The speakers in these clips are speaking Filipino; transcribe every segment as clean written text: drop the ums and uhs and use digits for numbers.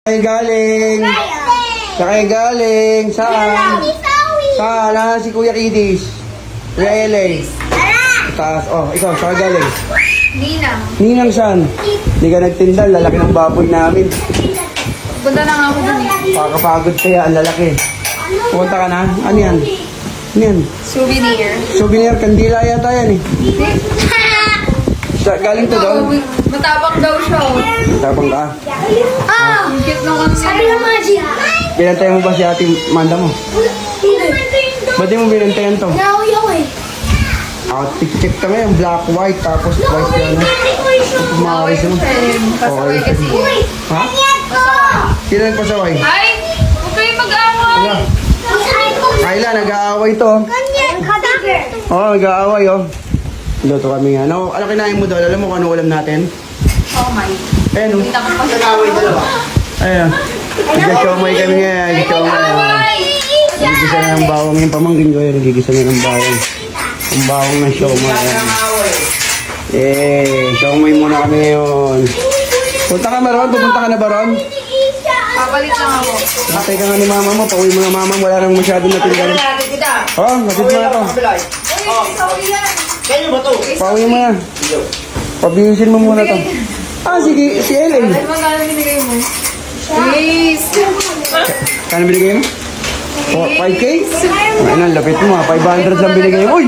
Kaya galing. Kaya galing. Saan? Saan? Si Kuya Kidis. Kuya Ele. Taas. Oh, ikaw. Saan galing? Ninang. Ninang saan? Hindi ka nagtinda. Lalaki ng baboy namin. Punta na nga ako dun eh. Pakapagod kaya. Ang lalaki. Pumunta ka na? Ano yan? Ano yan? Souvenir. Souvenir. Kandila yata yan eh. Galing to doon? Matapang daw siya. Tapang ka. Ang cute nung ano siya. Binantayan mo ba si ate Manda mo? Ba't di mo binantayan to? Check ka ngayon, black, white, tapos white yan. Kumakawis mo. Pasaway kasi. Ha? Sino nagpasaway? Ay! Huwag kayo mag-away! Wala. Ayla, nag-aaway to. Oo, nag-aaway oh. Luto kami nga. Ano kinain mo doon? Alam mo kung ano ulam natin? Oh my. Ayun oh. Kita ko pa sa Ayun. Nag-shomay kami nga. Nag-shomay. Nagigisa na ng bawang yung pamangkin ko. Nagigisa na ng bawang. Ang bawang ng shomay. Shomay muna kami ngayon. Punta ka Maron? Pupunta ka na ba Ron? Papalit lang ako. Patay ka nga ni mama mo. Pauwi mo nga mama mo. Wala nang masyadong natindan. Oh, matid mo na to. Pauwi mo na. Pabiusin mo muna to. Sige, si Ellen. Ay, magkano binigay mo? Please! Kano binigay mo? 5K? Ayun, lapit mo 500 lang binigay mo. Uy!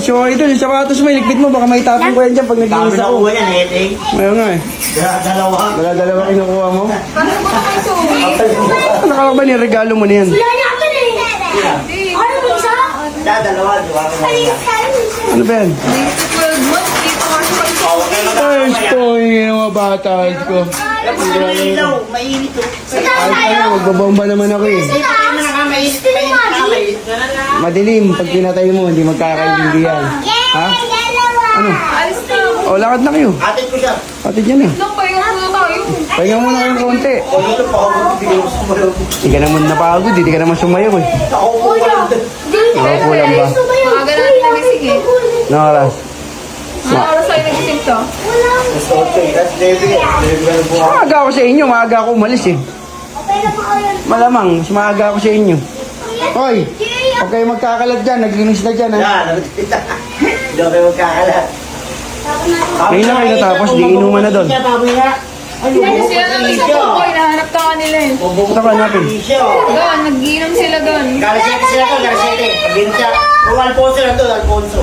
So ito, yung sapatos mo, ilikpit mo, baka may tapong ko yan dyan pag nag-iisa ako. Dami na yan, Heteng. Ayaw nga eh. Dalawa. Dala-dalawa kinukuha mo. Paano mo kayo suwi? Ano ka ba niya, regalo mo na yan? Dalawa, di ba? Ano ba yan? 12 months, dito ka siya Ay, stoy, yung mga bata ko. Ilaw, mainit to. Ay, magbabomba naman ako eh. Madilim, pag pinatay mo, hindi magkakaintindihan. Ha? Ano? Alis na ako. O, lakad na kayo. Atin ko siya. Atid yan eh. Nang payo muna tayo. Pahinga muna kayong konti. O dito pa ako, bigyan ko sumayaw. Hindi ka naman napagod, hindi ka naman sumayaw eh. Ako po ka lang. Ako lang ba? Maaga na natin nagising eh. Ano oras? Ano oras tayo nagising to? Gusto ko ito eh. Tapos David eh. David ka lang po ako. Maaga ako sa inyo, maaga ako umalis eh. Malamang, mas maaga ako sa inyo. Hoy, huwag kayo magkakalat dyan, naglinis na dyan ha. Yan, nakikita. Hindi ako kayo magkakalat. Ngayon na kayo natapos, di inuman na doon. Siya, baboy nga. Ano? Sila naman sa Pukoy, nahanap ka kanila eh. Punta ka natin. Doon, nag-inom sila doon. Galasete sila to, galasete. Pag-inom siya. Kung Alfonso lang to, Alfonso.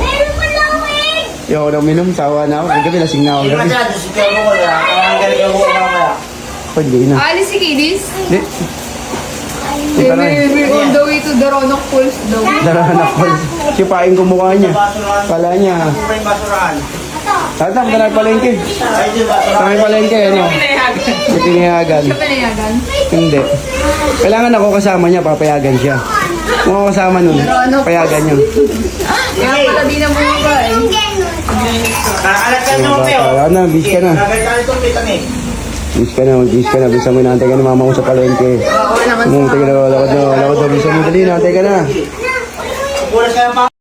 Yo, nang minum, sawa na ako. Kagabi, lasing na ako. Hindi naman Gabi. siya, doon siya mo na. Ang galing mo na mamaya. Hindi na. Alis si Kidis. Hindi. Hindi pa na eh. We're on the way to the Roanoke Falls daw. Darahanak ko. Sipain ko mukha niya. Kala niya. Ano ba yung basurahan? Tata, punta na palengke. Ay, yung basurahan. Sa may palengke, ano? Sa pinayagan. Siya pinayagan. Hindi. Kailangan ako kasama niya, papayagan siya. Kung ako kasama nun, payagan niya. Kaya pala di na bumaba eh. Kakalat ka nyo, Peo. Wala na, bis ka na. Nagkakalit ito, Peo. Bis ka na, mag-bis ka na. Bisa mo inaantay ka ni mama ko sa palengke. Oo naman. Umuntay ka na, lakad na, bisa mo dali, inaantay ka na. Pulas ka pa.